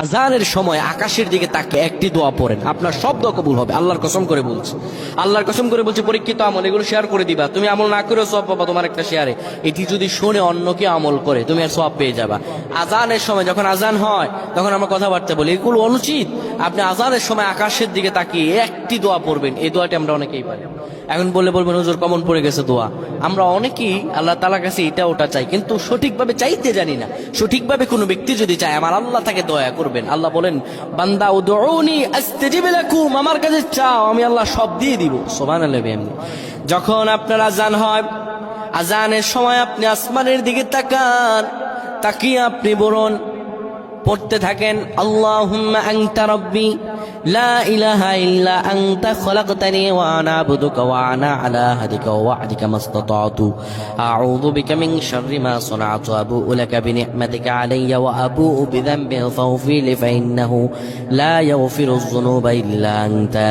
আজানের সময় আকাশের দিকে তাকে একটি দোয়া পড়েন, আপনার সব দোয়া কবুল হবে। আল্লাহর কসম করে বলছি, আল্লাহর কসম করে বলছি, পরীক্ষিত আমল এগুলো শেয়ার করে দিবা। তুমি আমল না করেও সওয়াব পাবা তোমার একটা শেয়ারে। এটি যদি শুনে অন্য কেউ আমল করে তুমি আর সওয়াব পেয়ে যাবা। আজানের সময় যখন আজান হয় তখন আমরা কথাবার্তা বলি, এগুলো অনুচিত। আপনি আজানের সময় আকাশের দিকে তাকিয়ে একটি দোয়া পড়বেন। এই দোয়াটি আমরা অনেকেই পারি। এখন বলবেন হুজুর কমন পড়ে গেছে দোয়া। আমরা অনেকেই আল্লাহ তাআলার কাছে এটা ওটা চাই, কিন্তু সঠিকভাবে চাইতে জানি না। সঠিকভাবে কোনো ব্যক্তি যদি চায় আমার আল্লাহ তাকে দয়া করবেন। আল্লাহ বলেন, বান্দা উদউনি আস্তাজিব লাকুম, আমার কাছে চাও আমি আল্লাহ সব দিয়ে দিব। সুবহানাল্লাহ। এমনি যখন আপনার আজান হয়, আজানের সময় আপনি আসমানের দিকে তাকান, তাকিয়ে আপনি বলুন, পড়তে থাকেন, আল্লাহুম্মা আনতা রাব্বি লা ইলাহা ইল্লা আনতা খলাকতানি ওয়া আনা আবদুকা ওয়া আনা আলা আহদিকা ওয়া ওয়া'দিকা মাসতাতা'তু আউযু বিকা মিন শাররি মা সানা'তু আবু'ু লাকা বিনি'মাতিকা আলাইয়া ওয়া আবু'ু বিযানবি ফাগফির লি ফাইন্নাহু লা ইয়াগফিরুয যুনুবা ইল্লা আনতা।